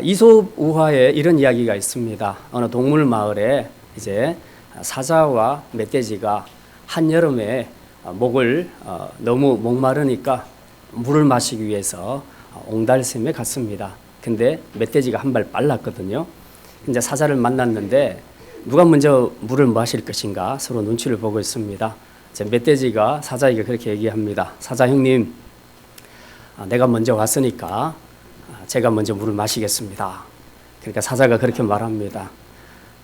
이솝 우화에 이런 이야기가 있습니다. 어느 동물 마을에 이제 사자와 멧돼지가 한여름에 목을 너무 목마르니까 물을 마시기 위해서 옹달샘에 갔습니다. 근데 멧돼지가 한 발 빨랐거든요. 이제 사자를 만났는데 누가 먼저 물을 마실 것인가 서로 눈치를 보고 있습니다. 이제 멧돼지가 사자에게 그렇게 얘기합니다. 사자 형님, 내가 먼저 왔으니까 제가 먼저 물을 마시겠습니다. 그러니까 사자가 그렇게 말합니다.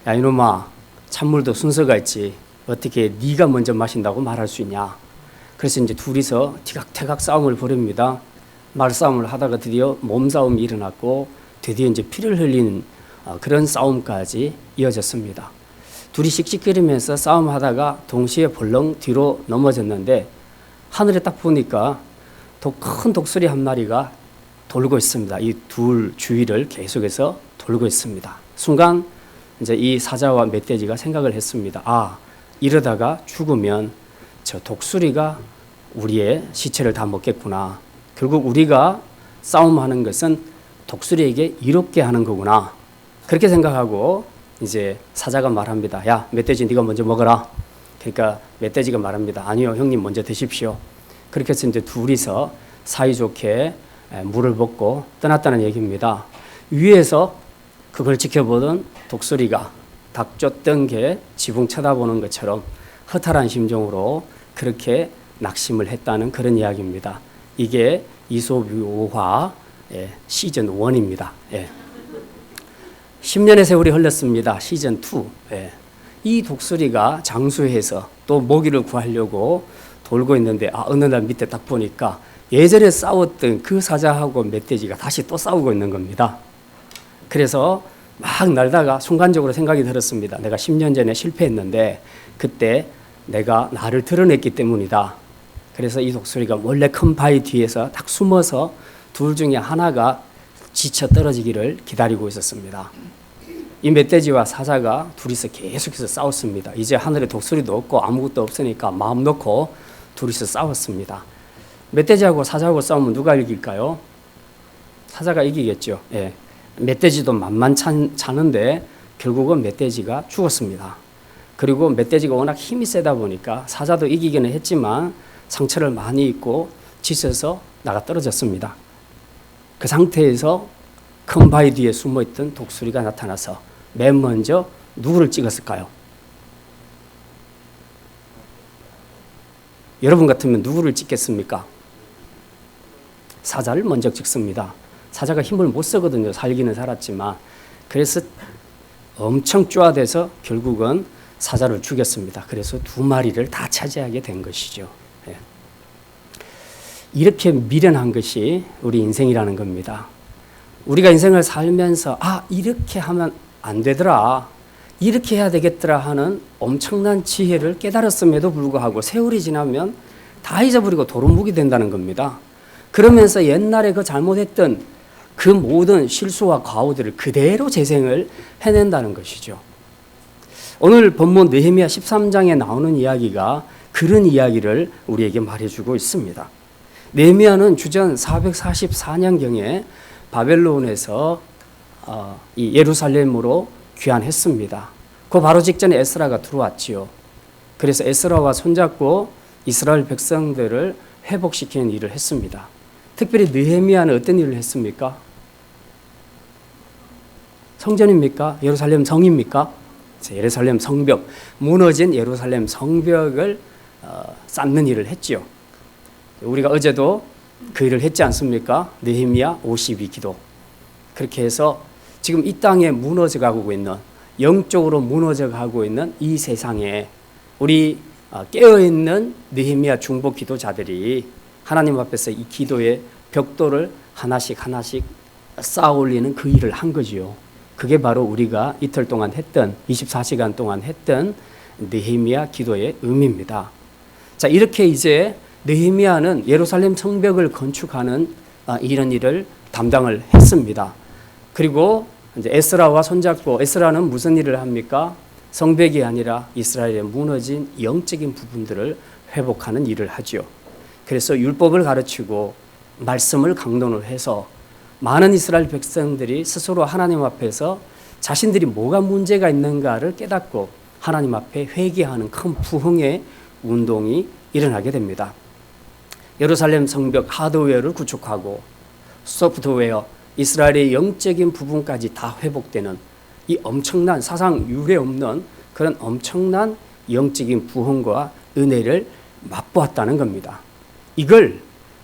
야 이놈아, 찬물도 순서가 있지. 어떻게 네가 먼저 마신다고 말할 수 있냐. 그래서 이제 둘이서 티각태각 싸움을 벌입니다. 말싸움을 하다가 드디어 몸싸움이 일어났고 드디어 이제 피를 흘리는 그런 싸움까지 이어졌습니다. 둘이 씩씩거리면서 싸움하다가 동시에 벌렁 뒤로 넘어졌는데 하늘에 딱 보니까 큰 독수리 한 마리가 돌고 있습니다. 이 둘 주위를 계속해서 돌고 있습니다. 순간 이제 이 사자와 멧돼지가 생각을 했습니다. 이러다가 죽으면 저 독수리가 우리의 시체를 다 먹겠구나. 결국 우리가 싸움하는 것은 독수리에게 이롭게 하는 거구나. 그렇게 생각하고 이제 사자가 말합니다. 야 멧돼지 네가 먼저 먹어라. 그러니까 멧돼지가 말합니다. 아니요 형님 먼저 드십시오. 그렇게 해서 이제 둘이서 사이좋게 물을 먹고 떠났다는 얘기입니다. 위에서 그걸 지켜보던 독수리가 닭 쫓던 게 지붕 쳐다보는 것처럼 허탈한 심정으로 그렇게 낙심을 했다는 그런 이야기입니다. 이게 이솝 우화 시즌 1입니다. 10년의 세월이 흘렀습니다. 시즌 2. 이 독수리가 장수해서 또 먹이를 구하려고 돌고 있는데 어느 날 밑에 딱 보니까 예전에 싸웠던 그 사자하고 멧돼지가 다시 또 싸우고 있는 겁니다. 그래서 막 날다가 순간적으로 생각이 들었습니다. 내가 10년 전에 실패했는데 그때 내가 나를 드러냈기 때문이다. 그래서 이 독수리가 원래 큰 바위 뒤에서 딱 숨어서 둘 중에 하나가 지쳐 떨어지기를 기다리고 있었습니다. 이 멧돼지와 사자가 둘이서 계속해서 싸웠습니다. 이제 하늘에 독수리도 없고 아무것도 없으니까 마음 놓고 둘이서 싸웠습니다. 멧돼지하고 사자하고 싸우면 누가 이길까요? 사자가 이기겠죠. 멧돼지도 만만찮은데 결국은 멧돼지가 죽었습니다. 그리고 멧돼지가 워낙 힘이 세다 보니까 사자도 이기기는 했지만 상처를 많이 입고 지쳐서 나가 떨어졌습니다. 그 상태에서 큰 바위 뒤에 숨어있던 독수리가 나타나서 맨 먼저 누구를 찍었을까요? 여러분 같으면 누구를 찍겠습니까? 사자를 먼저 찍습니다. 사자가 힘을 못 쓰거든요. 살기는 살았지만. 그래서 엄청 쪼아대서 결국은 사자를 죽였습니다. 그래서 2마리를 다 차지하게 된 것이죠. 이렇게 미련한 것이 우리 인생이라는 겁니다. 우리가 인생을 살면서 이렇게 하면 안 되더라, 이렇게 해야 되겠더라 하는 엄청난 지혜를 깨달았음에도 불구하고 세월이 지나면 다 잊어버리고 도루묵이 된다는 겁니다. 그러면서 옛날에 그 잘못했던 그 모든 실수와 과오들을 그대로 재생을 해낸다는 것이죠. 오늘 본문 느헤미야 13장에 나오는 이야기가 그런 이야기를 우리에게 말해주고 있습니다. 느헤미야는 주전 444년경에 바벨론에서 이 예루살렘으로 귀환했습니다. 그 바로 직전에 에스라가 들어왔지요. 그래서 에스라와 손잡고 이스라엘 백성들을 회복시키는 일을 했습니다. 특별히 느헤미야는 어떤 일을 했습니까? 성전입니까? 예루살렘 성입니까? 예루살렘 성벽, 무너진 예루살렘 성벽을 쌓는 일을 했지요. 우리가 어제도 그 일을 했지 않습니까? 느헤미야 52기도. 그렇게 해서 지금 이 땅에 무너져가고 있는, 영적으로 무너져가고 있는 이 세상에 우리 깨어있는 느헤미야 중보 기도자들이 하나님 앞에서 이 기도의 벽돌을 하나씩 쌓아 올리는 그 일을 한 거지요. 그게 바로 우리가 이틀 동안 했던, 24시간 동안 했던 느헤미야 기도의 의미입니다. 자, 이렇게 이제 느헤미야는 예루살렘 성벽을 건축하는 이런 일을 담당을 했습니다. 그리고 이제 에스라와 손잡고, 에스라는 무슨 일을 합니까? 성벽이 아니라 이스라엘의 무너진 영적인 부분들을 회복하는 일을 하죠. 그래서 율법을 가르치고 말씀을 강론을 해서 많은 이스라엘 백성들이 스스로 하나님 앞에서 자신들이 뭐가 문제가 있는가를 깨닫고 하나님 앞에 회개하는 큰 부흥의 운동이 일어나게 됩니다. 예루살렘 성벽 하드웨어를 구축하고 소프트웨어, 이스라엘의 영적인 부분까지 다 회복되는 이 엄청난 사상 유례 없는 그런 엄청난 영적인 부흥과 은혜를 맛보았다는 겁니다. 이걸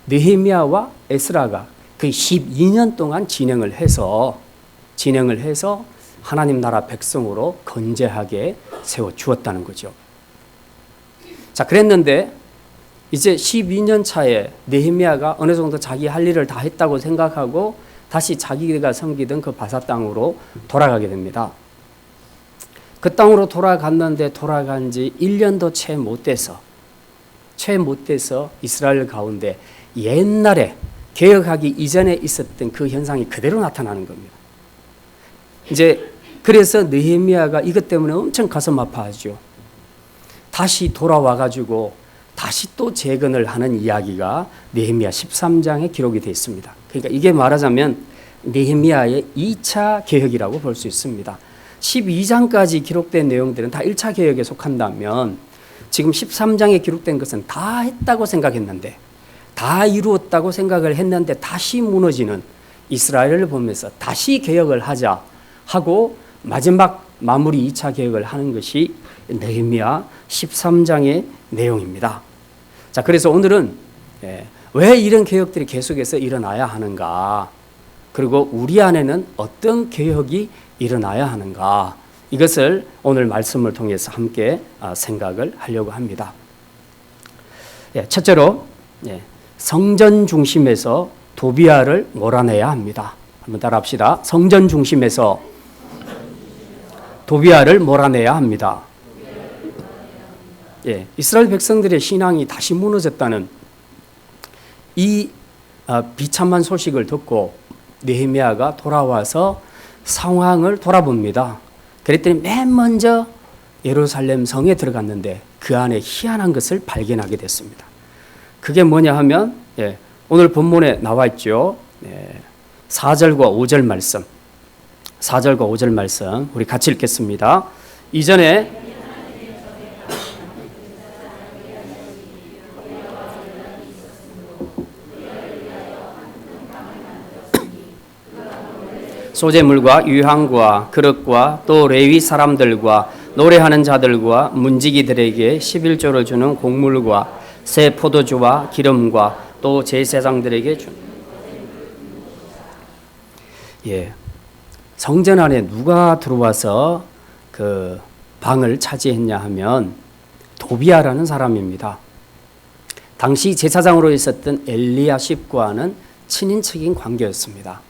느헤미야와 에스라가 그 12년 동안 진행을 해서 하나님 나라 백성으로 건재하게 세워 주었다는 거죠. 자, 그랬는데 이제 12년 차에 느헤미야가 어느 정도 자기 할 일을 다 했다고 생각하고 다시 자기가 섬기던 그 바사 땅으로 돌아가게 됩니다. 그 땅으로 돌아갔는데 돌아간 지 1년도 채 못 돼서 이스라엘 가운데 옛날에 개혁하기 이전에 있었던 그 현상이 그대로 나타나는 겁니다. 이제 그래서 느헤미야가 이것 때문에 엄청 가슴 아파하죠. 다시 돌아와가지고 다시 또 재건을 하는 이야기가 느헤미야 13장에 기록이 되어 있습니다. 그러니까 이게 말하자면 느헤미야의 2차 개혁이라고 볼 수 있습니다. 12장까지 기록된 내용들은 다 1차 개혁에 속한다면 지금 13장에 기록된 것은 다 했다고 생각했는데 다 이루었다고 생각을 했는데 다시 무너지는 이스라엘을 보면서 다시 개혁을 하자 하고 마지막 마무리 2차 개혁을 하는 것이 느헤미야 13장의 내용입니다. 자, 그래서 오늘은 왜 이런 개혁들이 계속해서 일어나야 하는가, 그리고 우리 안에는 어떤 개혁이 일어나야 하는가, 이것을 오늘 말씀을 통해서 함께 생각을 하려고 합니다. 첫째로 성전 중심에서 도비아를 몰아내야 합니다. 한번 따라합시다. 성전 중심에서 도비아를 몰아내야 합니다. 이스라엘 백성들의 신앙이 다시 무너졌다는 이 비참한 소식을 듣고 느헤미야가 돌아와서 상황을 돌아봅니다. 그랬더니 맨 먼저 예루살렘 성에 들어갔는데 그 안에 희한한 것을 발견하게 됐습니다. 그게 뭐냐 하면 오늘 본문에 나와 있죠. 4절과 5절 말씀. 4절과 5절 말씀 우리 같이 읽겠습니다. 이전에 소재물과 유향과 그릇과 또 레위 사람들과 노래하는 자들과 문지기들에게 11조를 주는 곡물과 새 포도주와 기름과 또 제사장들에게 주는 성전 안에 누가 들어와서 그 방을 차지했냐 하면 도비아라는 사람입니다. 당시 제사장으로 있었던 엘리야십과는 친인척인 관계였습니다.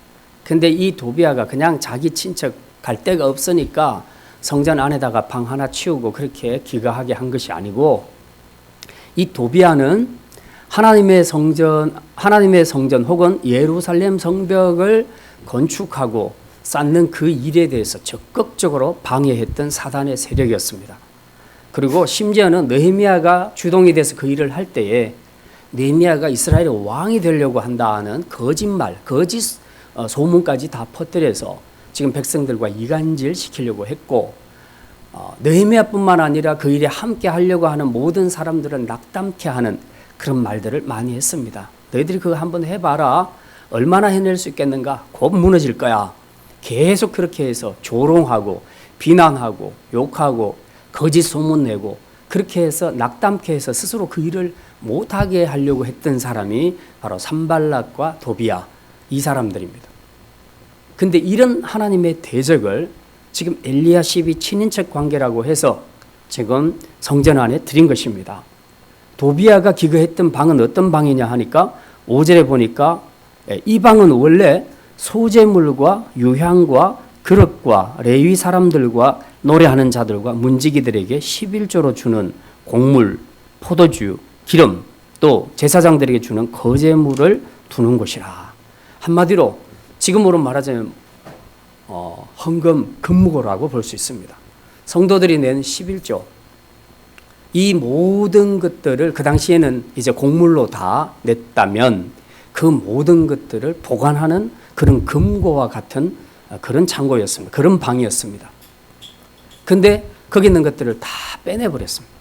근데 이 도비아가 그냥 자기 친척 갈 데가 없으니까 성전 안에다가 방 하나 치우고 그렇게 기가하게 한 것이 아니고, 이 도비아는 하나님의 성전 혹은 예루살렘 성벽을 건축하고 쌓는 그 일에 대해서 적극적으로 방해했던 사단의 세력이었습니다. 그리고 심지어는 느헤미야가 주동이 돼서 그 일을 할 때에 느헤미야가 이스라엘의 왕이 되려고 한다는 거짓말, 거짓 소문까지 다 퍼뜨려서 지금 백성들과 이간질 시키려고 했고, 느헤미야뿐만 아니라 그 일에 함께 하려고 하는 모든 사람들은 낙담케 하는 그런 말들을 많이 했습니다. 너희들이 그거 한번 해봐라. 얼마나 해낼 수 있겠는가? 곧 무너질 거야. 계속 그렇게 해서 조롱하고 비난하고 욕하고 거짓 소문 내고 그렇게 해서 낙담케 해서 스스로 그 일을 못하게 하려고 했던 사람이 바로 산발락과 도비야, 이 사람들입니다. 근데 이런 하나님의 대적을 지금 엘리야십이 친인척 관계라고 해서 지금 성전 안에 들인 것입니다. 도비야가 기거했던 방은 어떤 방이냐 하니까 5절에 보니까 이 방은 원래 소재물과 유향과 그릇과 레위 사람들과 노래하는 자들과 문지기들에게 11조로 주는 곡물, 포도주, 기름, 또 제사장들에게 주는 거제물을 두는 곳이라. 한마디로 지금으로 말하자면 헌금, 금무고라고 볼 수 있습니다. 성도들이 낸 11조, 이 모든 것들을 그 당시에는 이제 곡물로 다 냈다면 그 모든 것들을 보관하는 그런 금고와 같은 그런 창고였습니다. 그런 방이었습니다. 근데 거기 있는 것들을 다 빼내버렸습니다.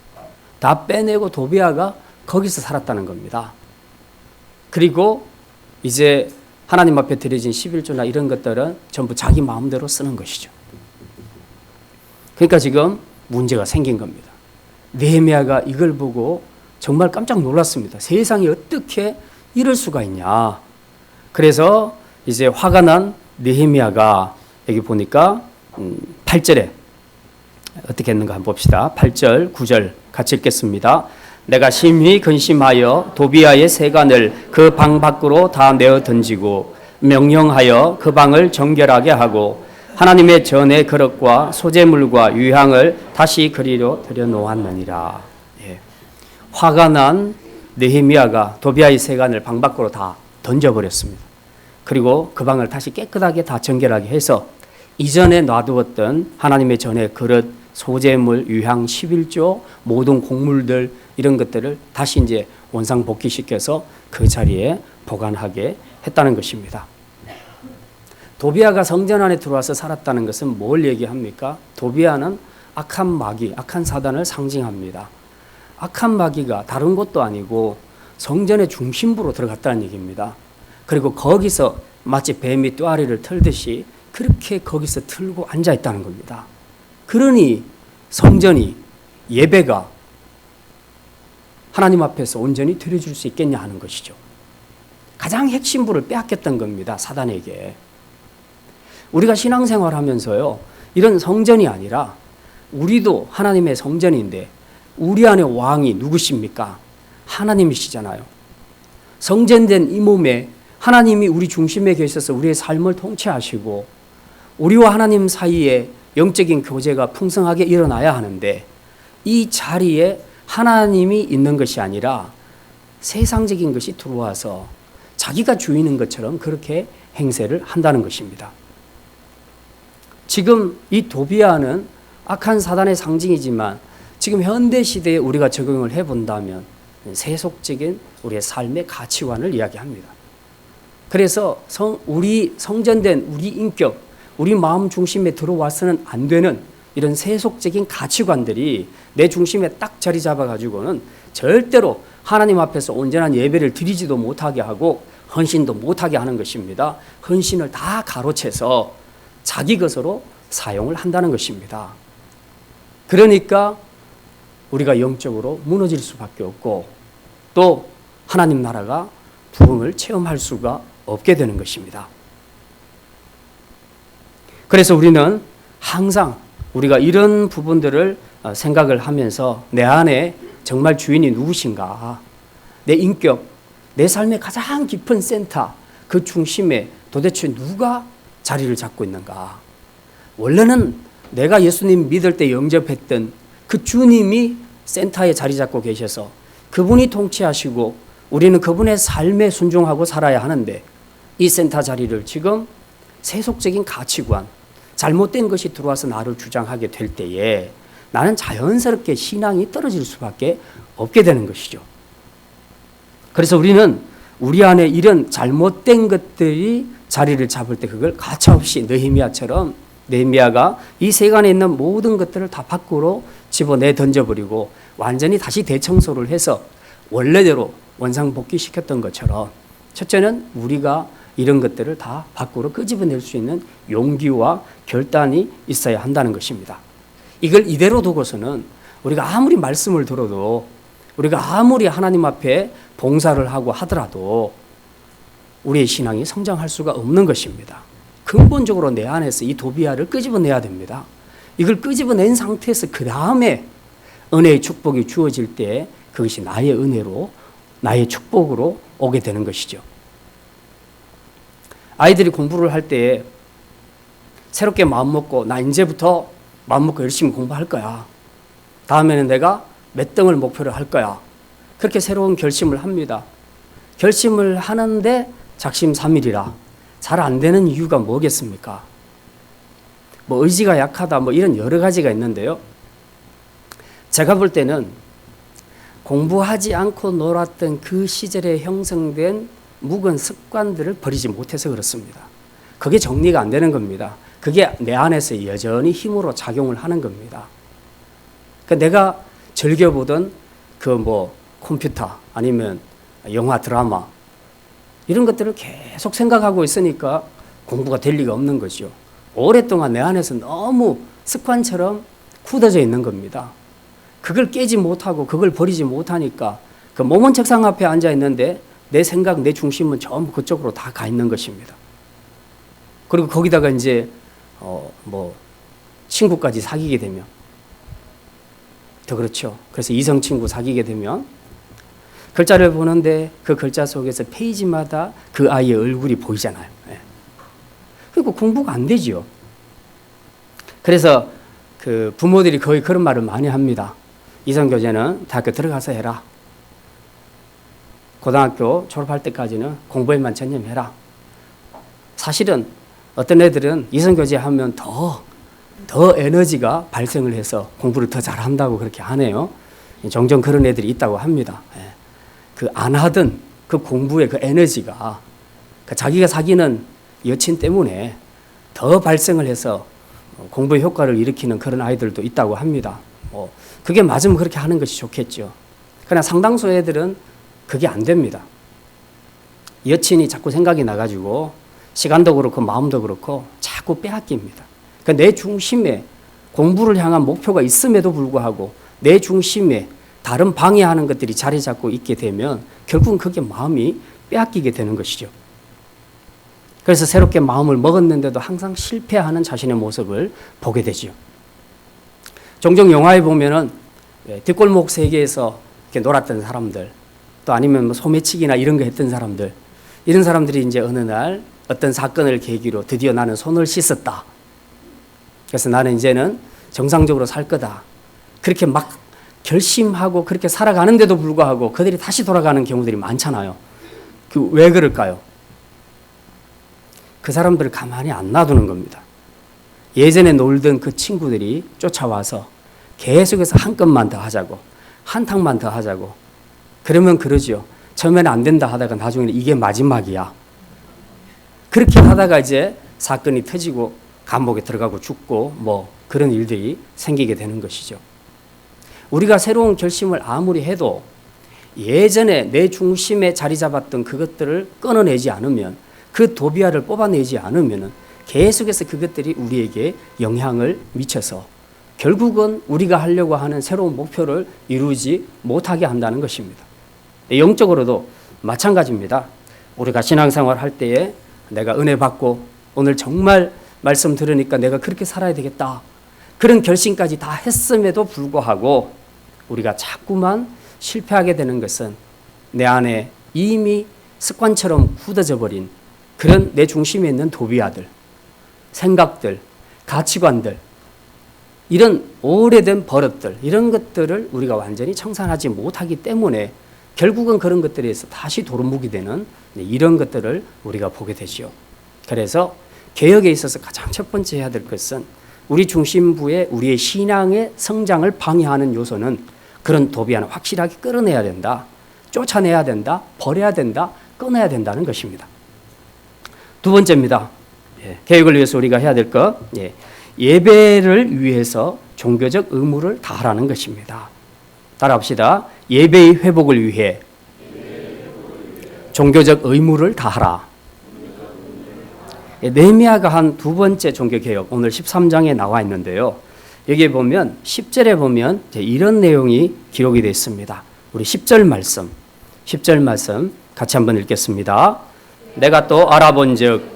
다 빼내고 도비아가 거기서 살았다는 겁니다. 그리고 이제 하나님 앞에 드려진 11조나 이런 것들은 전부 자기 마음대로 쓰는 것이죠. 그러니까 지금 문제가 생긴 겁니다. 느헤미야가 이걸 보고 정말 깜짝 놀랐습니다. 세상에 어떻게 이럴 수가 있냐. 그래서 이제 화가 난 느헤미야가 여기 보니까 8절에 어떻게 했는가 한번 봅시다. 8절, 9절 같이 읽겠습니다. 내가 심히 근심하여 도비아의 세간을 그 방 밖으로 다 내어 던지고 명령하여 그 방을 정결하게 하고 하나님의 전의 그릇과 소재물과 유향을 다시 그리로 들여놓았느니라. 예. 화가 난 느헤미야가 도비아의 세간을 방 밖으로 다 던져버렸습니다. 그리고 그 방을 다시 깨끗하게 다 정결하게 해서 이전에 놔두었던 하나님의 전의 그릇, 소재물, 유향, 11조, 모든 곡물들 이런 것들을 다시 이제 원상복귀시켜서 그 자리에 보관하게 했다는 것입니다. 도비아가 성전 안에 들어와서 살았다는 것은 뭘 얘기합니까? 도비아는 악한 마귀, 악한 사단을 상징합니다. 악한 마귀가 다른 것도 아니고 성전의 중심부로 들어갔다는 얘기입니다. 그리고 거기서 마치 뱀이 뙬아리를 털듯이 그렇게 거기서 틀고 앉아 있다는 겁니다. 그러니 성전이, 예배가 하나님 앞에서 온전히 드려줄 수 있겠냐 하는 것이죠. 가장 핵심부를 빼앗겼던 겁니다. 사단에게. 우리가 신앙생활하면서요, 이런 성전이 아니라 우리도 하나님의 성전인데 우리 안에 왕이 누구십니까? 하나님이시잖아요. 성전된 이 몸에 하나님이 우리 중심에 계셔서 우리의 삶을 통치하시고 우리와 하나님 사이에 영적인 교제가 풍성하게 일어나야 하는데 이 자리에 하나님이 있는 것이 아니라 세상적인 것이 들어와서 자기가 주인인 것처럼 그렇게 행세를 한다는 것입니다. 지금 이 도비아는 악한 사단의 상징이지만 지금 현대 시대에 우리가 적용을 해본다면 세속적인 우리의 삶의 가치관을 이야기합니다. 그래서 우리 성전된 우리 인격, 우리 마음 중심에 들어와서는 안 되는 이런 세속적인 가치관들이 내 중심에 딱 자리 잡아가지고는 절대로 하나님 앞에서 온전한 예배를 드리지도 못하게 하고 헌신도 못하게 하는 것입니다. 헌신을 다 가로채서 자기 것으로 사용을 한다는 것입니다. 그러니까 우리가 영적으로 무너질 수밖에 없고 또 하나님 나라가 부흥을 체험할 수가 없게 되는 것입니다. 그래서 우리는 항상 우리가 이런 부분들을 생각을 하면서 내 안에 정말 주인이 누구신가, 내 인격, 내 삶의 가장 깊은 센터, 그 중심에 도대체 누가 자리를 잡고 있는가. 원래는 내가 예수님 믿을 때 영접했던 그 주님이 센터에 자리 잡고 계셔서 그분이 통치하시고 우리는 그분의 삶에 순종하고 살아야 하는데 이 센터 자리를 지금 세속적인 가치관, 잘못된 것이 들어와서 나를 주장하게 될 때에 나는 자연스럽게 신앙이 떨어질 수밖에 없게 되는 것이죠. 그래서 우리는 우리 안에 이런 잘못된 것들이 자리를 잡을 때 그걸 가차없이 느헤미야처럼 느헤미야가 이 세간에 있는 모든 것들을 다 밖으로 집어내 던져버리고 완전히 다시 대청소를 해서 원래대로 원상복귀시켰던 것처럼 첫째는 우리가 이런 것들을 다 밖으로 끄집어낼 수 있는 용기와 결단이 있어야 한다는 것입니다. 이걸 이대로 두고서는 우리가 아무리 말씀을 들어도 우리가 아무리 하나님 앞에 봉사를 하고 하더라도 우리의 신앙이 성장할 수가 없는 것입니다. 근본적으로 내 안에서 이 도비아를 끄집어내야 됩니다. 이걸 끄집어낸 상태에서 그 다음에 은혜의 축복이 주어질 때 그것이 나의 은혜로 나의 축복으로 오게 되는 것이죠. 아이들이 공부를 할 때 새롭게 마음먹고 나 이제부터 마음먹고 열심히 공부할 거야. 다음에는 내가 몇 등을 목표로 할 거야. 그렇게 새로운 결심을 합니다. 결심을 하는데 작심삼일이라 잘 안 되는 이유가 뭐겠습니까? 뭐 의지가 약하다 뭐 이런 여러 가지가 있는데요. 제가 볼 때는 공부하지 않고 놀았던 그 시절에 형성된 묵은 습관들을 버리지 못해서 그렇습니다. 그게 정리가 안 되는 겁니다. 그게 내 안에서 여전히 힘으로 작용을 하는 겁니다. 그러니까 내가 즐겨보던 그 컴퓨터 아니면 영화, 드라마 이런 것들을 계속 생각하고 있으니까 공부가 될 리가 없는 거죠. 오랫동안 내 안에서 너무 습관처럼 굳어져 있는 겁니다. 그걸 깨지 못하고 그걸 버리지 못하니까 그 몸은 책상 앞에 앉아 있는데 내 생각, 내 중심은 전부 그쪽으로 다 가 있는 것입니다. 그리고 거기다가 이제 친구까지 사귀게 되면 더 그렇죠. 그래서 이성 친구 사귀게 되면 글자를 보는데 그 글자 속에서 페이지마다 그 아이의 얼굴이 보이잖아요. 그리고 공부가 안 되지요. 그래서 그 부모들이 거의 그런 말을 많이 합니다. 이성교제는 대학교 들어가서 해라. 고등학교 졸업할 때까지는 공부에만 전념해라. 사실은 어떤 애들은 이성교제 하면 더 에너지가 발생을 해서 공부를 더 잘한다고 그렇게 하네요. 종종 그런 애들이 있다고 합니다. 그 안 하던 그 공부의 그 에너지가 자기가 사귀는 여친 때문에 더 발생을 해서 공부의 효과를 일으키는 그런 아이들도 있다고 합니다. 그게 맞으면 그렇게 하는 것이 좋겠죠. 그러나 상당수 애들은 그게 안 됩니다. 여친이 자꾸 생각이 나가지고 시간도 그렇고 마음도 그렇고 자꾸 빼앗깁니다. 그러니까 내 중심에 공부를 향한 목표가 있음에도 불구하고 내 중심에 다른 방해하는 것들이 자리 잡고 있게 되면 결국은 그게 마음이 빼앗기게 되는 것이죠. 그래서 새롭게 마음을 먹었는데도 항상 실패하는 자신의 모습을 보게 되죠. 종종 영화에 보면은 뒷골목 세계에서 이렇게 놀았던 사람들, 또 아니면 소매치기나 이런 거 했던 사람들, 이런 사람들이 이제 어느 날 어떤 사건을 계기로 드디어 나는 손을 씻었다. 그래서 나는 이제는 정상적으로 살 거다. 그렇게 막 결심하고 그렇게 살아가는데도 불구하고 그들이 다시 돌아가는 경우들이 많잖아요. 왜 그럴까요? 그 사람들을 가만히 안 놔두는 겁니다. 예전에 놀던 그 친구들이 쫓아와서 계속해서 한 건만 더 하자고, 한 탕만 더 하자고. 그러면 그러죠. 처음에는 안 된다 하다가 나중에는 이게 마지막이야. 그렇게 하다가 이제 사건이 터지고 감옥에 들어가고 죽고 그런 일들이 생기게 되는 것이죠. 우리가 새로운 결심을 아무리 해도 예전에 내 중심에 자리 잡았던 그것들을 끊어내지 않으면, 그 도비아를 뽑아내지 않으면 계속해서 그것들이 우리에게 영향을 미쳐서 결국은 우리가 하려고 하는 새로운 목표를 이루지 못하게 한다는 것입니다. 영적으로도 마찬가지입니다. 우리가 신앙생활 할 때에 내가 은혜 받고 오늘 정말 말씀 들으니까 내가 그렇게 살아야 되겠다. 그런 결심까지 다 했음에도 불구하고 우리가 자꾸만 실패하게 되는 것은 내 안에 이미 습관처럼 굳어져 버린 그런 내 중심에 있는 도비아들, 생각들, 가치관들, 이런 오래된 버릇들, 이런 것들을 우리가 완전히 청산하지 못하기 때문에 결국은 그런 것들에서 다시 도루묵이 되는 이런 것들을 우리가 보게 되죠. 그래서 개혁에 있어서 가장 첫 번째 해야 될 것은 우리 중심부에 우리의 신앙의 성장을 방해하는 요소는 그런 도비아는 확실하게 끌어내야 된다. 쫓아내야 된다. 버려야 된다. 끊어야 된다는 것입니다. 두 번째입니다. 개혁을 위해서 우리가 해야 될 것, 예배를 위해서 종교적 의무를 다하라는 것입니다. 따라합시다. 예배의 회복을 위해 종교적 의무를 다하라. 느헤미야가 한 두 번째 종교개혁, 오늘 13장에 나와 있는데요. 여기에 보면 10절에 보면 이런 내용이 기록이 되어 있습니다. 우리 10절 말씀 같이 한번 읽겠습니다. 내가 또 알아본 즉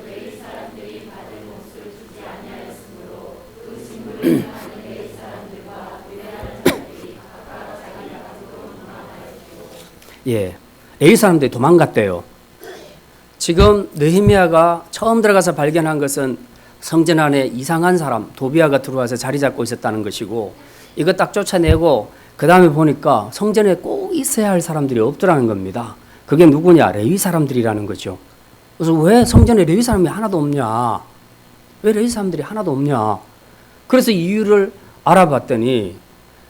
레위 사람들이 도망갔대요. 지금 느헤미야가 처음 들어가서 발견한 것은 성전 안에 이상한 사람, 도비아가 들어와서 자리 잡고 있었다는 것이고, 이거 딱 쫓아내고 그 다음에 보니까 성전에 꼭 있어야 할 사람들이 없더라는 겁니다. 그게 누구냐? 레위 사람들이라는 거죠. 그래서 왜 성전에 레위 사람이 하나도 없냐? 왜 레위 사람들이 하나도 없냐? 그래서 이유를 알아봤더니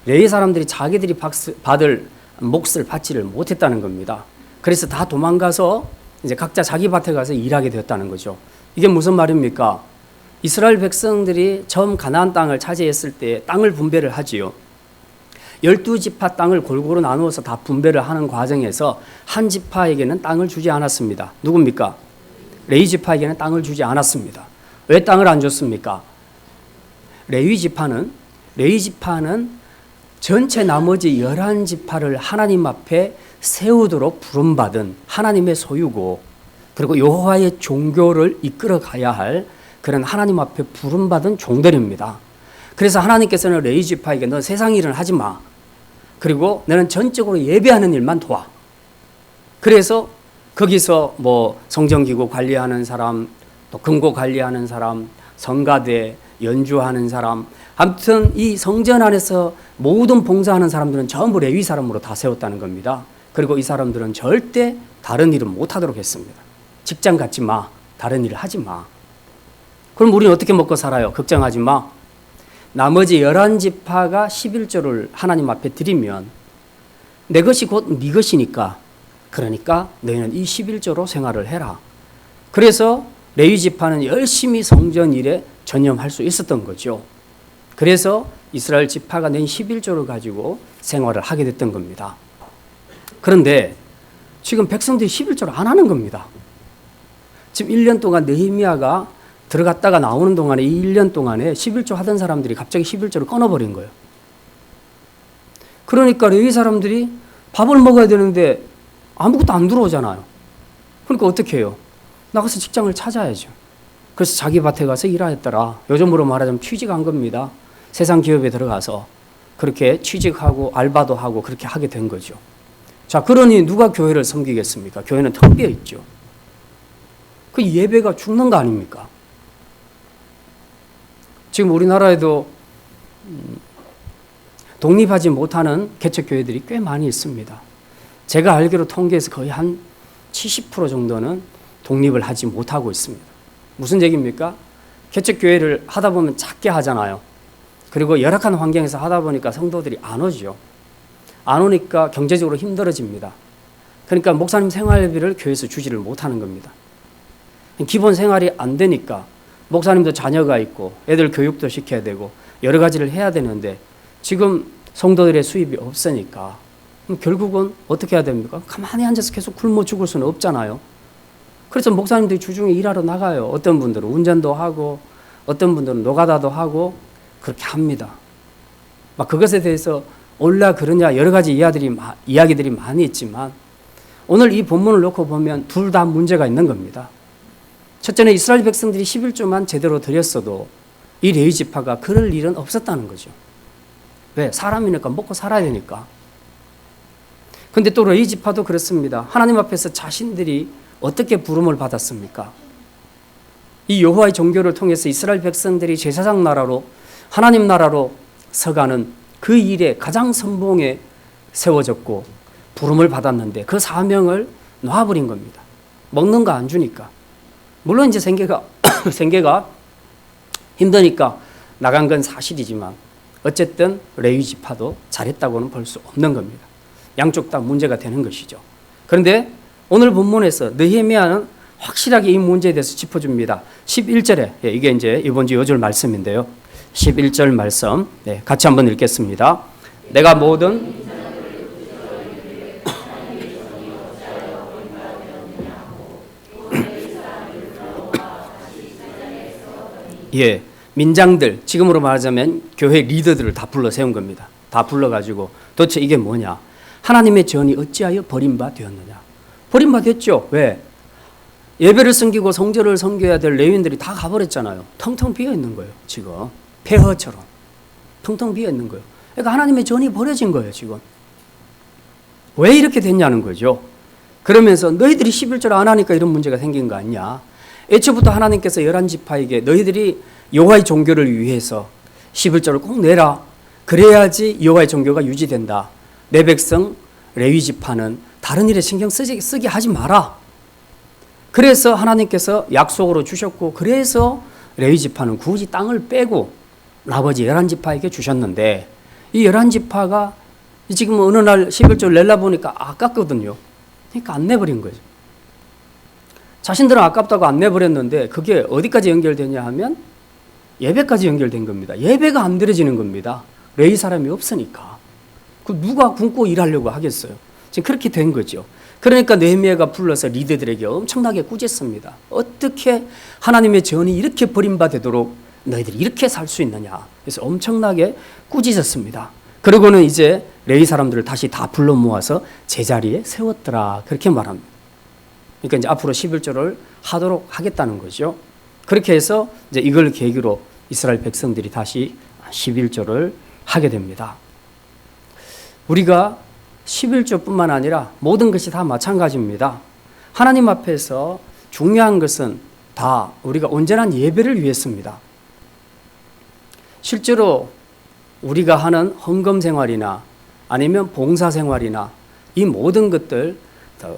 레위 사람들이 자기들이 받을 몫을 받지를 못했다는 겁니다. 그래서 다 도망가서 이제 각자 자기 밭에 가서 일하게 되었다는 거죠. 이게 무슨 말입니까? 이스라엘 백성들이 처음 가나안 땅을 차지했을 때 땅을 분배를 하지요. 12지파 땅을 골고루 나누어서 다 분배를 하는 과정에서 한 지파에게는 땅을 주지 않았습니다. 누굽니까? 레위 지파에게는 땅을 주지 않았습니다. 왜 땅을 안 줬습니까? 레위 지파는 전체 나머지 11지파를 하나님 앞에 세우도록 부름받은 하나님의 소유고, 그리고 여호와의 종교를 이끌어 가야 할 그런 하나님 앞에 부름받은 종들입니다. 그래서 하나님께서는 레위 지파에게 너 세상 일은 하지 마. 그리고 너는 전적으로 예배하는 일만 도와. 그래서 거기서 뭐 성전기구 관리하는 사람, 또 금고 관리하는 사람, 성가대, 연주하는 사람, 아무튼 이 성전 안에서 모든 봉사하는 사람들은 전부 레위 사람으로 다 세웠다는 겁니다. 그리고 이 사람들은 절대 다른 일은 못하도록 했습니다. 직장 갖지 마. 다른 일을 하지 마. 그럼 우리는 어떻게 먹고 살아요? 걱정하지 마. 나머지 11지파가 11조를 하나님 앞에 드리면 내 것이 곧 네 것이니까, 그러니까 너희는 이 11조로 생활을 해라. 그래서 레위 지파는 열심히 성전 일에 전념할 수 있었던 거죠. 그래서 이스라엘 지파가 낸 11조를 가지고 생활을 하게 됐던 겁니다. 그런데 지금 백성들이 11조를 안 하는 겁니다. 지금 1년 동안 느헤미야가 들어갔다가 나오는 동안에, 이 1년 동안에 11조 하던 사람들이 갑자기 11조를 끊어버린 거예요. 그러니까 레위 사람들이 밥을 먹어야 되는데 아무것도 안 들어오잖아요. 그러니까 어떻게 해요? 나가서 직장을 찾아야죠. 그래서 자기 밭에 가서 일하였더라. 요즘으로 말하자면 취직한 겁니다. 세상 기업에 들어가서 그렇게 취직하고 알바도 하고 그렇게 하게 된 거죠. 자, 그러니 누가 교회를 섬기겠습니까? 교회는 텅 비어 있죠. 그 예배가 죽는 거 아닙니까? 지금 우리나라에도 독립하지 못하는 개척교회들이 꽤 많이 있습니다. 제가 알기로 통계에서 거의 한 70% 정도는 독립을 하지 못하고 있습니다. 무슨 얘기입니까? 개척교회를 하다 보면 작게 하잖아요. 그리고 열악한 환경에서 하다 보니까 성도들이 안 오죠. 안 오니까 경제적으로 힘들어집니다. 그러니까 목사님 생활비를 교회에서 주지를 못하는 겁니다. 기본 생활이 안 되니까 목사님도 자녀가 있고 애들 교육도 시켜야 되고 여러 가지를 해야 되는데 지금 성도들의 수입이 없으니까 그럼 결국은 어떻게 해야 됩니까? 가만히 앉아서 계속 굶어 죽을 수는 없잖아요. 그래서 목사님들이 주중에 일하러 나가요. 어떤 분들은 운전도 하고 어떤 분들은 노가다도 하고 그렇게 합니다. 막 그것에 대해서 옳냐 그러냐 여러 가지 이야기들이 많이 있지만 오늘 이 본문을 놓고 보면 둘 다 문제가 있는 겁니다. 첫째는 이스라엘 백성들이 11조만 제대로 드렸어도 이 레위 지파가 그럴 일은 없었다는 거죠. 왜? 사람이니까 먹고 살아야 되니까. 근데 또 레위 지파도 그렇습니다. 하나님 앞에서 자신들이 어떻게 부름을 받았습니까? 이 여호와의 종교를 통해서 이스라엘 백성들이 제사장 나라로 하나님 나라로 서가는 그 일에 가장 선봉에 세워졌고 부름을 받았는데 그 사명을 놔버린 겁니다. 먹는 거 안 주니까. 물론 이제 생계가 힘드니까 나간 건 사실이지만 어쨌든 레위 지파도 잘했다고는 볼 수 없는 겁니다. 양쪽 다 문제가 되는 것이죠. 그런데 오늘 본문에서 느헤미야는 확실하게 이 문제에 대해서 짚어줍니다. 11절에 이게 이제 이번 주 요절 말씀인데요. 11절 말씀 같이 한번 읽겠습니다. 내가 모든 민장들, 지금으로 말하자면 교회 리더들을 다 불러 세운 겁니다. 다 불러가지고 도대체 이게 뭐냐? 하나님의 전이 어찌하여 버림받았느냐? 버림받았죠. 왜? 예배를 섬기고 성전을 섬겨야 될 레위인들이 다 가버렸잖아요. 텅텅 비어 있는 거예요. 지금 폐허처럼 텅텅 비어 있는 거예요. 그러니까 하나님의 전이 버려진 거예요. 지금 왜 이렇게 됐냐는 거죠. 그러면서 너희들이 11절 안 하니까 이런 문제가 생긴 거 아니냐? 애초부터 하나님께서 11지파에게 너희들이 여호와의 종교를 위해서 11절을 꼭 내라. 그래야지 여호와의 종교가 유지된다. 내 백성 레위 지파는 다른 일에 신경 쓰게 하지 마라. 그래서 하나님께서 약속으로 주셨고 그래서 레위 지파는 굳이 땅을 빼고 나머지 11지파에게 주셨는데 이 11지파가 지금 어느 날 11절 내려 보니까 아깝거든요. 그러니까 안 내버린 거죠. 자신들은 아깝다고 안 내버렸는데 그게 어디까지 연결되냐 하면 예배까지 연결된 겁니다. 예배가 안 드려지는 겁니다. 레위 사람이 없으니까. 그 누가 굶고 일하려고 하겠어요. 지금 그렇게 된 거죠. 그러니까 느헤미야가 불러서 리더들에게 엄청나게 꾸짖습니다. 어떻게 하나님의 전이 이렇게 버림받도록 너희들이 이렇게 살 수 있느냐. 그래서 엄청나게 꾸짖었습니다. 그러고는 이제 레위 사람들을 다시 다 불러 모아서 제자리에 세웠더라. 그렇게 말합니다. 그러니까 이제 앞으로 11조를 하도록 하겠다는 거죠. 그렇게 해서 이제 이걸 계기로 이스라엘 백성들이 다시 11조를 하게 됩니다. 우리가 11조뿐만 아니라 모든 것이 다 마찬가지입니다. 하나님 앞에서 중요한 것은 다 우리가 온전한 예배를 위해서입니다. 실제로 우리가 하는 헌금 생활이나 아니면 봉사 생활이나 이 모든 것들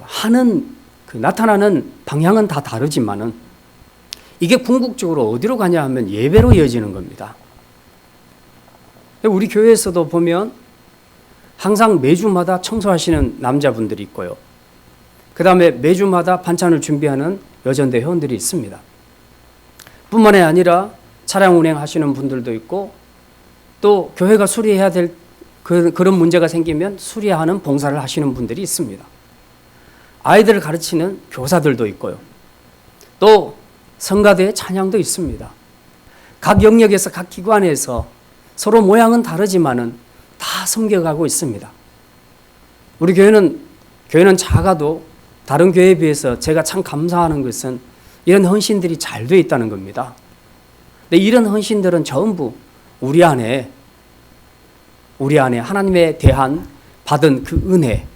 하는 나타나는 방향은 다 다르지만은 이게 궁극적으로 어디로 가냐 하면 예배로 이어지는 겁니다. 우리 교회에서도 보면 항상 매주마다 청소하시는 남자분들이 있고요. 그 다음에 매주마다 반찬을 준비하는 여전대 회원들이 있습니다. 뿐만이 아니라 차량 운행하시는 분들도 있고 또 교회가 수리해야 될 그런 문제가 생기면 수리하는 봉사를 하시는 분들이 있습니다. 아이들을 가르치는 교사들도 있고요. 또 성가대의 찬양도 있습니다. 각 영역에서 각 기관에서 서로 모양은 다르지만은 다 섬겨가고 있습니다. 우리 교회는 작아도 다른 교회에 비해서 제가 참 감사하는 것은 이런 헌신들이 잘 돼 있다는 겁니다. 근데 이런 헌신들은 전부 우리 안에 하나님에 대한 받은 그 은혜,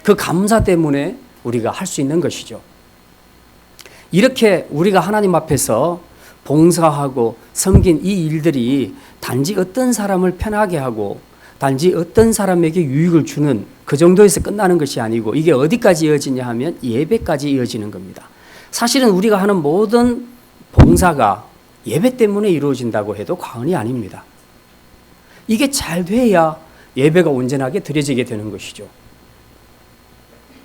그 감사 때문에 우리가 할 수 있는 것이죠. 이렇게 우리가 하나님 앞에서 봉사하고 섬긴 이 일들이 단지 어떤 사람을 편하게 하고 단지 어떤 사람에게 유익을 주는 그 정도에서 끝나는 것이 아니고 이게 어디까지 이어지냐 하면 예배까지 이어지는 겁니다. 사실은 우리가 하는 모든 봉사가 예배 때문에 이루어진다고 해도 과언이 아닙니다. 이게 잘 돼야 예배가 온전하게 드려지게 되는 것이죠.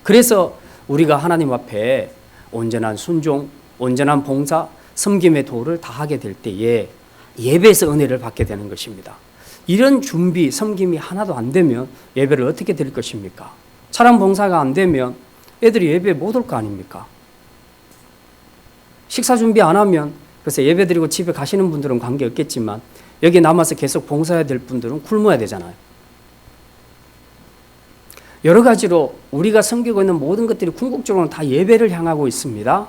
그래서 우리가 하나님 앞에 온전한 순종, 온전한 봉사, 섬김의 도를 다하게 될 때에 예배에서 은혜를 받게 되는 것입니다. 이런 준비, 섬김이 하나도 안 되면 예배를 어떻게 드릴 것입니까? 차량 봉사가 안 되면 애들이 예배에 못 올 거 아닙니까? 식사 준비 안 하면 그래서 예배 드리고 집에 가시는 분들은 관계없겠지만 여기 남아서 계속 봉사해야 될 분들은 굶어야 되잖아요. 여러 가지로 우리가 섬기고 있는 모든 것들이 궁극적으로는 다 예배를 향하고 있습니다.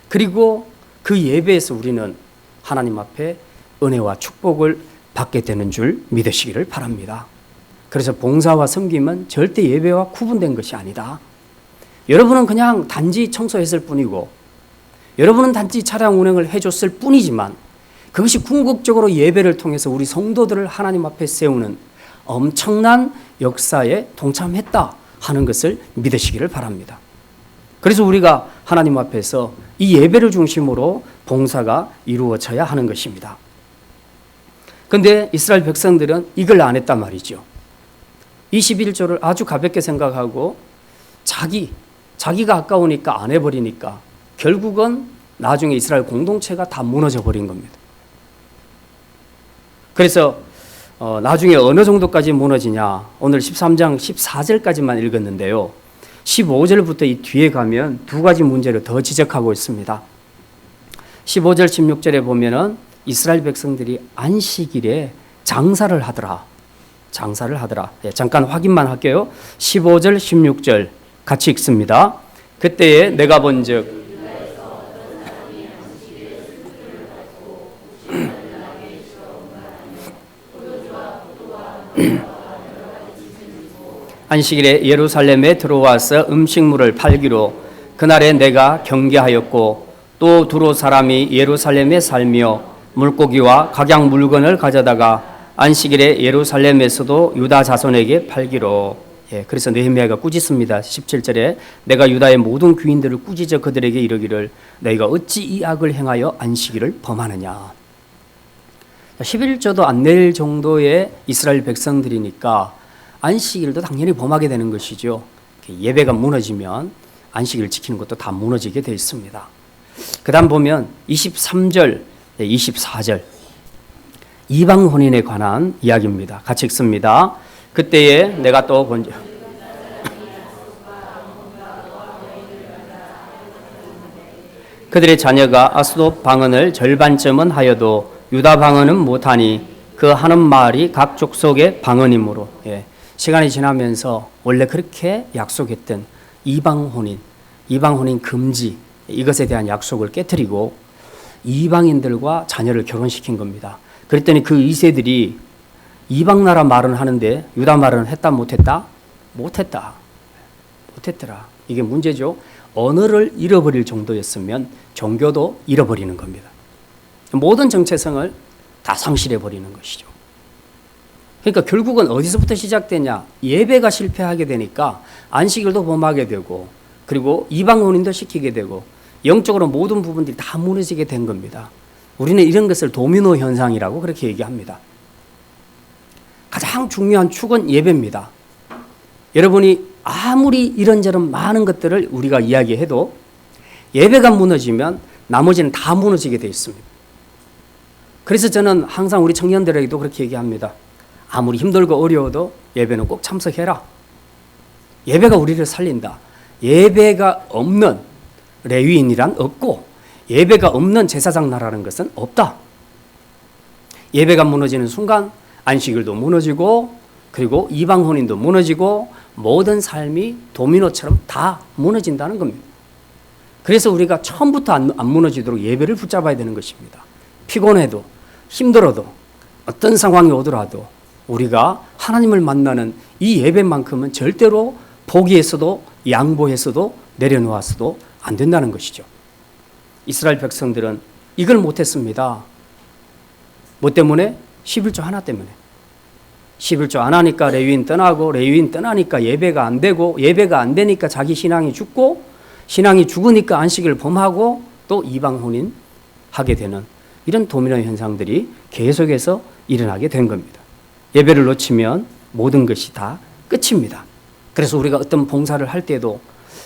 그리고 그 예배에서 우리는 하나님 앞에 은혜와 축복을 받게 되는 줄 믿으시기를 바랍니다. 그래서 봉사와 섬김은 절대 예배와 구분된 것이 아니다. 여러분은 그냥 단지 청소했을 뿐이고 여러분은 단지 차량 운행을 해줬을 뿐이지만 그것이 궁극적으로 예배를 통해서 우리 성도들을 하나님 앞에 세우는 엄청난 역사에 동참했다 하는 것을 믿으시기를 바랍니다. 그래서 우리가 하나님 앞에서 이 예배를 중심으로 봉사가 이루어져야 하는 것입니다. 그런데 이스라엘 백성들은 이걸 안 했단 말이죠. 21조를 아주 가볍게 생각하고 자기가 아까우니까 안 해버리니까 결국은 나중에 이스라엘 공동체가 다 무너져 버린 겁니다. 그래서 나중에 어느 정도까지 무너지냐, 오늘 13장 14절까지만 읽었는데요. 15절부터 이 뒤에 가면 두 가지 문제를 더 지적하고 있습니다. 15절 16절에 보면은 이스라엘 백성들이 안식일에 장사를 하더라. 예, 잠깐 확인만 할게요. 15절 16절 같이 읽습니다. 그때에 내가 본즉 안식일에 예루살렘에 들어와서 음식물을 팔기로 그날에 내가 경계하였고 또 두로 사람이 예루살렘에 살며 물고기와 각양 물건을 가져다가 안식일에 예루살렘에서도 유다 자손에게 팔기로. 예, 그래서 느헤미야가 꾸짖습니다. 17절에 내가 유다의 모든 귀인들을 꾸짖어 그들에게 이르기를 너희가 어찌 이 악을 행하여 안식일을 범하느냐. 11조도 안 낼 정도의 이스라엘 백성들이니까 안식일도 당연히 범하게 되는 것이죠. 예배가 무너지면 안식일을 지키는 것도 다 무너지게 되어 있습니다. 그 다음 보면 23절, 24절 이방 혼인에 관한 이야기입니다. 같이 읽습니다. 그때에 내가 또 본즉 그들의 자녀가 아스돗 방언을 절반쯤은 하여도 유다 방언은 못하니 그 하는 말이 각 족속의 방언이므로. 시간이 지나면서 원래 그렇게 약속했던 이방 혼인 금지 이것에 대한 약속을 깨뜨리고 이방인들과 자녀를 결혼시킨 겁니다. 그랬더니 그 2세들이 이방 나라 말은 하는데 유다 말은 했다 못했다? 못했더라. 이게 문제죠. 언어를 잃어버릴 정도였으면 종교도 잃어버리는 겁니다. 모든 정체성을 다 상실해버리는 것이죠. 그러니까 결국은 어디서부터 시작되냐? 예배가 실패하게 되니까 안식일도 범하게 되고 그리고 이방 혼인도 시키게 되고 영적으로 모든 부분들이 다 무너지게 된 겁니다. 우리는 이런 것을 도미노 현상이라고 그렇게 얘기합니다. 가장 중요한 축은 예배입니다. 여러분이 아무리 이런저런 많은 것들을 우리가 이야기해도 예배가 무너지면 나머지는 다 무너지게 되어 있습니다. 그래서 저는 항상 우리 청년들에게도 그렇게 얘기합니다. 아무리 힘들고 어려워도 예배는 꼭 참석해라. 예배가 우리를 살린다. 예배가 없는 레위인이란 없고 예배가 없는 제사장 나라는 것은 없다. 예배가 무너지는 순간 안식일도 무너지고 그리고 이방 혼인도 무너지고 모든 삶이 도미노처럼 다 무너진다는 겁니다. 그래서 우리가 처음부터 안 무너지도록 예배를 붙잡아야 되는 것입니다. 피곤해도 힘들어도 어떤 상황이 오더라도 우리가 하나님을 만나는 이 예배만큼은 절대로 포기해서도 양보해서도 내려놓았어도 안 된다는 것이죠. 이스라엘 백성들은 이걸 못했습니다. 뭐 때문에? 11조 하나 때문에. 11조 안 하니까 레위인 떠나고 레위인 떠나니까 예배가 안 되고 예배가 안 되니까 자기 신앙이 죽고 신앙이 죽으니까 안식을 범하고 또 이방 혼인 하게 되는 이런 도미노 현상들이 계속해서 일어나게 된 겁니다. 예배를 놓치면 모든 것이 다 끝입니다. 그래서 우리가 어떤 봉사를 할 때도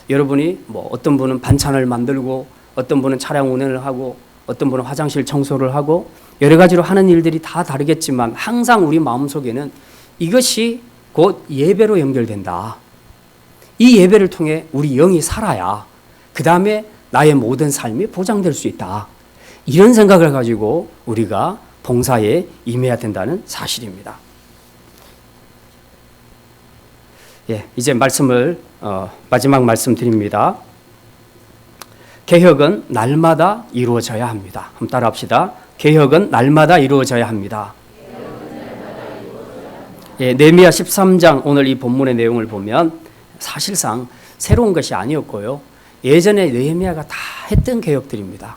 여러분이 어떤 분은 반찬을 만들고 어떤 분은 차량 운행을 하고 어떤 분은 화장실 청소를 하고 여러 가지로 하는 일들이 다 다르겠지만 항상 우리 마음속에는 이것이 곧 예배로 연결된다. 이 예배를 통해 우리 영이 살아야 그 다음에 나의 모든 삶이 보장될 수 있다. 이런 생각을 가지고 우리가 봉사에 임해야 된다는 사실입니다. 이제 말씀을 마지막 말씀 드립니다. 개혁은 날마다 이루어져야 합니다. 한번 따라합시다. 개혁은 날마다 이루어져야 합니다. 느헤미야 13장 오늘 이 본문의 내용을 보면 사실상 새로운 것이 아니었고요. 예전에 느헤미야가 다 했던 개혁들입니다.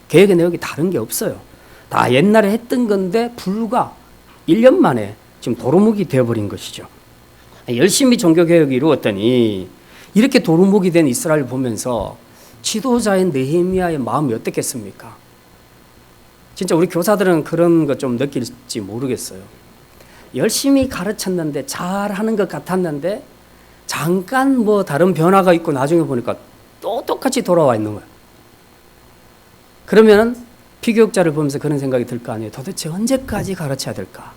개혁의 내용이 다른 게 없어요. 다 옛날에 했던 건데 불과 1년 만에 지금 도루묵이 되어버린 것이죠. 열심히 종교개혁이 이루었더니 이렇게 도루묵이 된 이스라엘을 보면서 지도자인 느헤미야의 마음이 어떻겠습니까? 진짜 우리 교사들은 그런 거 좀 느낄지 모르겠어요. 열심히 가르쳤는데 잘하는 것 같았는데 잠깐 다른 변화가 있고 나중에 보니까 또 똑같이 돌아와 있는 거예요. 그러면 피교육자를 보면서 그런 생각이 들 거 아니에요. 도대체 언제까지 가르쳐야 될까?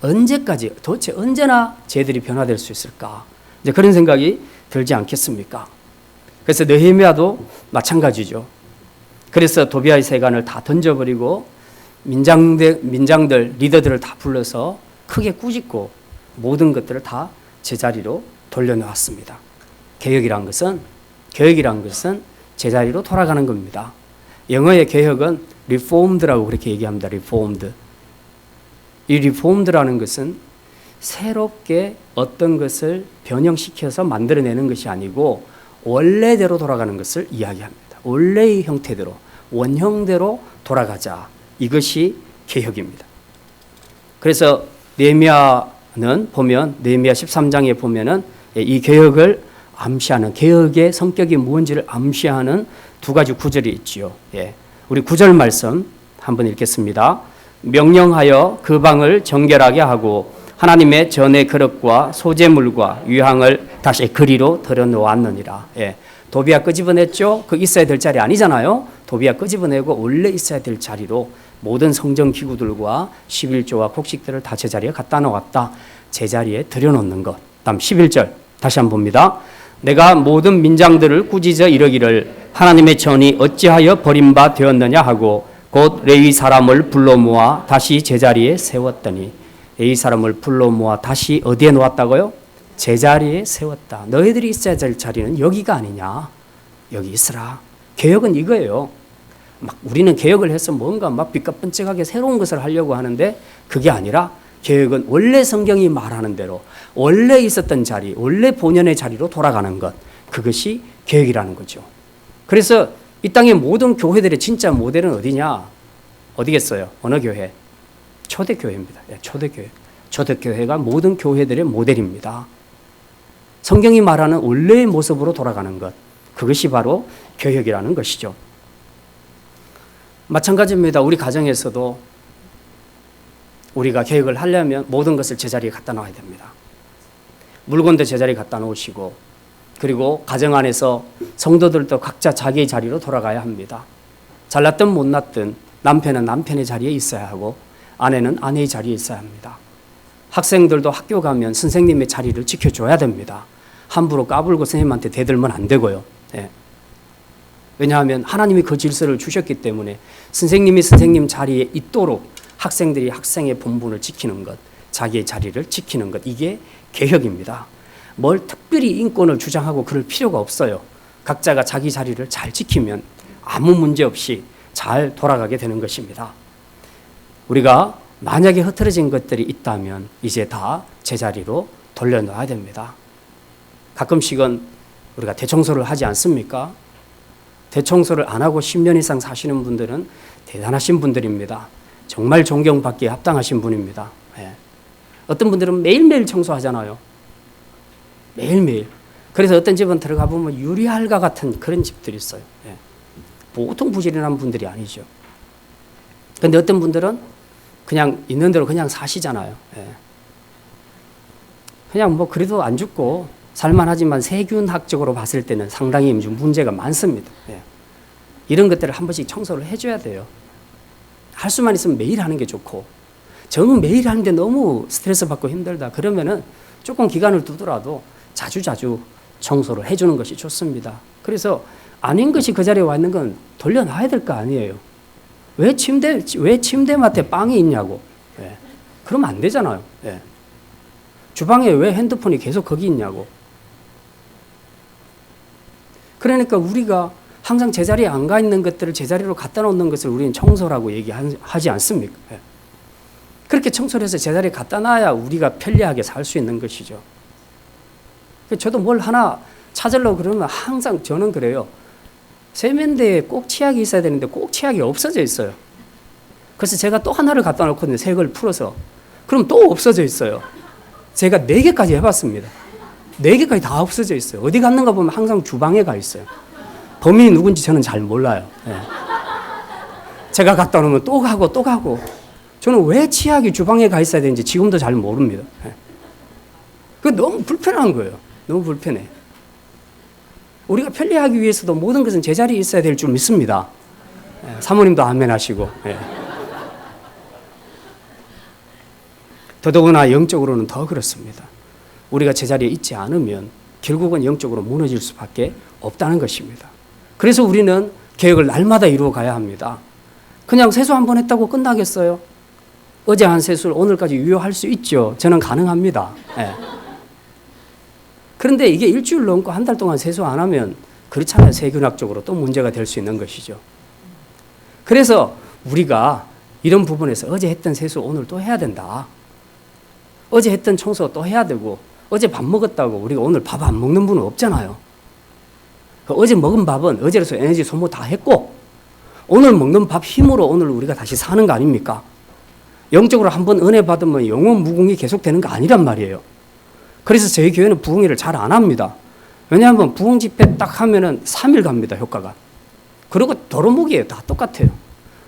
언제까지? 도대체 언제나 쟤들이 변화될 수 있을까? 이제 그런 생각이 들지 않겠습니까? 그래서 느헤미야도 마찬가지죠. 그래서 도비아의 세관을 다 던져버리고 민장들, 리더들을 다 불러서 크게 꾸짖고 모든 것들을 다 제자리로 돌려놓았습니다. 개혁이란 것은 제자리로 돌아가는 겁니다. 영어의 개혁은 reformed라고 그렇게 얘기합니다. reformed. 이 reformed라는 것은 새롭게 어떤 것을 변형시켜서 만들어내는 것이 아니고 원래대로 돌아가는 것을 이야기합니다. 원래의 형태대로, 원형대로 돌아가자. 이것이 개혁입니다. 그래서 느헤미야는 보면 느헤미야 13장에 보면은 이 개혁을 암시하는 개혁의 성격이 무엇인지를 암시하는 두 가지 구절이 있지요. 우리 9절 말씀 한번 읽겠습니다. 명령하여 그 방을 정결하게 하고 하나님의 전의 그릇과 소재물과 유향을 다시 그리로 들여놓았느니라. 도비야 끄집어냈죠? 그 있어야 될 자리 아니잖아요. 도비야 끄집어내고 원래 있어야 될 자리로 모든 성전 기구들과 11조와 곡식들을 다 제자리에 갖다 놓았다. 제자리에 들여놓는 것. 다음 11절 다시 한번 봅니다. 내가 모든 민장들을 꾸짖어 이르기를 하나님의 전이 어찌하여 버림바 되었느냐 하고 곧 레위 사람을 불러 모아 다시 제자리에 세웠더니 레위 사람을 불러 모아 다시 어디에 놓았다고요? 제자리에 세웠다. 너희들이 있어야 될 자리는 여기가 아니냐. 여기 있으라. 개혁은 이거예요. 막 우리는 개혁을 해서 뭔가 막 빛깔번쩍하게 새로운 것을 하려고 하는데 그게 아니라 개혁은 원래 성경이 말하는 대로 원래 있었던 자리, 원래 본연의 자리로 돌아가는 것. 그것이 개혁이라는 거죠. 그래서 이 땅의 모든 교회들의 진짜 모델은 어디냐? 어디겠어요? 어느 교회? 초대교회입니다. 초대교회. 초대교회가 모든 교회들의 모델입니다. 성경이 말하는 원래의 모습으로 돌아가는 것. 그것이 바로 교역이라는 것이죠. 마찬가지입니다. 우리 가정에서도 우리가 계획을 하려면 모든 것을 제자리에 갖다 놓아야 됩니다. 물건도 제자리에 갖다 놓으시고 그리고 가정 안에서 성도들도 각자 자기의 자리로 돌아가야 합니다. 잘났든 못났든 남편은 남편의 자리에 있어야 하고 아내는 아내의 자리에 있어야 합니다. 학생들도 학교 가면 선생님의 자리를 지켜줘야 됩니다. 함부로 까불고 선생님한테 대들면 안 되고요. 네. 왜냐하면 하나님이 그 질서를 주셨기 때문에 선생님이 선생님 자리에 있도록 학생들이 학생의 본분을 지키는 것, 자기의 자리를 지키는 것, 이게 개혁입니다. 뭘 특별히 인권을 주장하고 그럴 필요가 없어요. 각자가 자기 자리를 잘 지키면 아무 문제 없이 잘 돌아가게 되는 것입니다. 우리가 만약에 흐트러진 것들이 있다면 이제 다 제자리로 돌려놓아야 됩니다. 가끔씩은 우리가 대청소를 하지 않습니까? 대청소를 안 하고 10년 이상 사시는 분들은 대단하신 분들입니다. 정말 존경받기에 합당하신 분입니다. 예. 어떤 분들은 매일매일 청소하잖아요. 매일매일. 그래서 어떤 집은 들어가 보면 유리알과 같은 그런 집들이 있어요. 예. 보통 부지런한 분들이 아니죠. 그런데 어떤 분들은 그냥 있는 대로 그냥 사시잖아요. 예. 그냥 뭐 그래도 안 죽고 살만하지만 세균학적으로 봤을 때는 상당히 문제가 많습니다. 예. 이런 것들을 한 번씩 청소를 해줘야 돼요. 할 수만 있으면 매일 하는 게 좋고, 저는 매일 하는데 너무 스트레스 받고 힘들다 그러면은 조금 기간을 두더라도 자주자주 청소를 해주는 것이 좋습니다. 그래서 아닌 것이 그 자리에 와 있는 건 돌려놔야 될 거 아니에요. 왜 침대맡에 빵이 있냐고. 예. 그러면 안 되잖아요. 예. 주방에 왜 핸드폰이 계속 거기 있냐고. 그러니까 우리가 항상 제자리에 안 가 있는 것들을 제자리로 갖다 놓는 것을 우리는 청소라고 얘기하지 않습니까? 예. 그렇게 청소를 해서 제자리에 갖다 놔야 우리가 편리하게 살 수 있는 것이죠. 저도 뭘 하나 찾으려고 그러면 항상 저는 그래요. 세면대에 꼭 치약이 있어야 되는데 꼭 치약이 없어져 있어요. 그래서 제가 또 하나를 갖다 놓거든요. 새 걸 풀어서. 그럼 또 없어져 있어요. 제가 4개까지 해봤습니다. 4개까지 다 없어져 있어요. 어디 갔는가 보면 항상 주방에 가 있어요. 범인이 누군지 저는 잘 몰라요. 예. 제가 갖다 놓으면 또 가고 또 가고. 저는 왜 치약이 주방에 가 있어야 되는지 지금도 잘 모릅니다. 예. 그거 너무 불편한 거예요. 너무 불편해. 우리가 편리하기 위해서도 모든 것은 제자리에 있어야 될 줄 믿습니다. 예. 사모님도 아멘 하시고. 예. 더더구나 영적으로는 더 그렇습니다. 우리가 제자리에 있지 않으면 결국은 영적으로 무너질 수밖에 없다는 것입니다. 그래서 우리는 계획을 날마다 이루어 가야 합니다. 그냥 세수 한 번 했다고 끝나겠어요? 어제 한 세수를 오늘까지 유효할 수 있죠. 저는 가능합니다. 예. 그런데 이게 일주일 넘고 한 달 동안 세수 안 하면 그렇잖아요. 세균학적으로 또 문제가 될 수 있는 것이죠. 그래서 우리가 이런 부분에서 어제 했던 세수 오늘 또 해야 된다. 어제 했던 청소 또 해야 되고 어제 밥 먹었다고 우리가 오늘 밥 안 먹는 분은 없잖아요. 어제 먹은 밥은 어제로서 에너지 소모 다 했고 오늘 먹는 밥 힘으로 오늘 우리가 다시 사는 거 아닙니까? 영적으로 한번 은혜 받으면 영원 무궁이 계속되는 거 아니란 말이에요. 그래서 저희 교회는 부흥회를 잘 안 합니다. 왜냐하면 부흥 집회 딱 하면은 3일 갑니다, 효과가. 그리고 도루묵이에요. 다 똑같아요.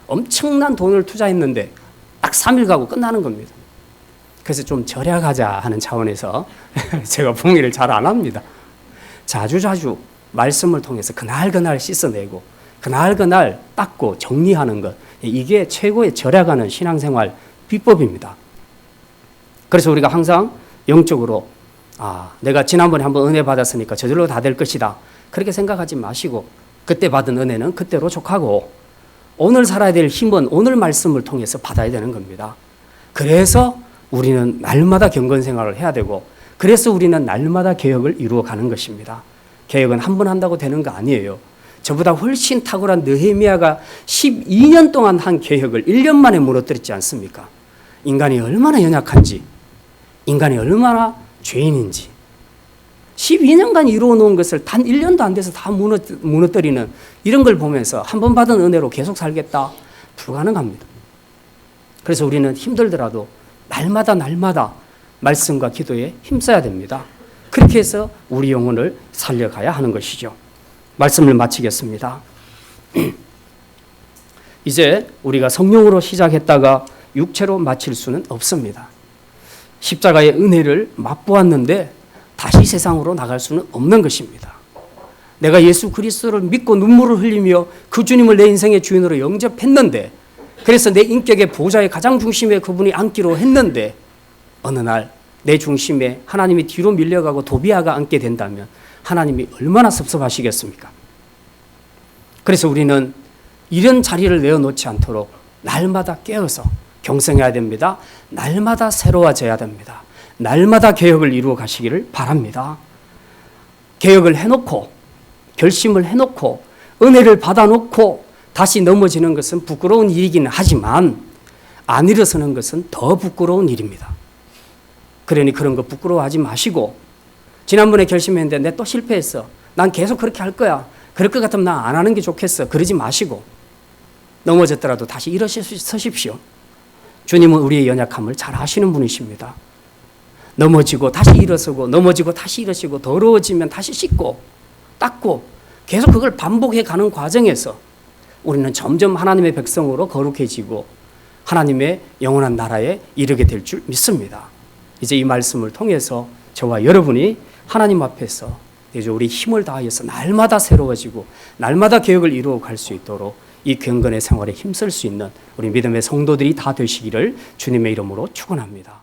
엄청난 돈을 투자했는데 딱 3일 가고 끝나는 겁니다. 그래서 좀 절약하자 하는 차원에서 제가 부흥회를 잘 안 합니다. 자주자주 말씀을 통해서 그날 씻어내고 그날 닦고 정리하는 것, 이게 최고의 절약하는 신앙생활 비법입니다. 그래서 우리가 항상 영적으로 내가 지난번에 한번 은혜 받았으니까 저절로 다 될 것이다, 그렇게 생각하지 마시고 그때 받은 은혜는 그때로 족하고 오늘 살아야 될 힘은 오늘 말씀을 통해서 받아야 되는 겁니다. 그래서 우리는 날마다 경건 생활을 해야 되고 그래서 우리는 날마다 개혁을 이루어가는 것입니다. 개혁은 한 번 한다고 되는 거 아니에요. 저보다 훨씬 탁월한 느헤미야가 12년 동안 한 개혁을 1년 만에 무너뜨렸지 않습니까? 인간이 얼마나 연약한지, 인간이 얼마나 죄인인지 12년간 이루어 놓은 것을 단 1년도 안 돼서 다 무너뜨리는 이런 걸 보면서 한 번 받은 은혜로 계속 살겠다? 불가능합니다. 그래서 우리는 힘들더라도 날마다 말씀과 기도에 힘써야 됩니다. 그렇게 해서 우리 영혼을 살려가야 하는 것이죠. 말씀을 마치겠습니다. 이제 우리가 성령으로 시작했다가 육체로 마칠 수는 없습니다. 십자가의 은혜를 맛보았는데 다시 세상으로 나갈 수는 없는 것입니다. 내가 예수 그리스도를 믿고 눈물을 흘리며 그 주님을 내 인생의 주인으로 영접했는데, 그래서 내 인격의 보좌의 가장 중심에 그분이 앉기로 했는데 어느 날 내 중심에 하나님이 뒤로 밀려가고 도비아가 앉게 된다면 하나님이 얼마나 섭섭하시겠습니까? 그래서 우리는 이런 자리를 내어놓지 않도록 날마다 깨어서 경성해야 됩니다. 날마다 새로워져야 됩니다. 날마다 개혁을 이루어 가시기를 바랍니다. 개혁을 해놓고 결심을 해놓고 은혜를 받아놓고 다시 넘어지는 것은 부끄러운 일이기는 하지만 안 일어서는 것은 더 부끄러운 일입니다. 그러니 그런 거 부끄러워하지 마시고, 지난번에 결심했는데 내 또 실패했어, 난 계속 그렇게 할 거야, 그럴 것 같으면 나 안 하는 게 좋겠어, 그러지 마시고 넘어졌더라도 다시 일어서십시오. 주님은 우리의 연약함을 잘 아시는 분이십니다. 넘어지고 다시 일어서고 넘어지고 다시 일어서고 더러워지면 다시 씻고 닦고 계속 그걸 반복해 가는 과정에서 우리는 점점 하나님의 백성으로 거룩해지고 하나님의 영원한 나라에 이르게 될 줄 믿습니다. 이제 이 말씀을 통해서 저와 여러분이 하나님 앞에서 이제 우리 힘을 다하여서 날마다 새로워지고 날마다 개혁을 이루어 갈 수 있도록 이 경건의 생활에 힘쓸 수 있는 우리 믿음의 성도들이 다 되시기를 주님의 이름으로 축원합니다.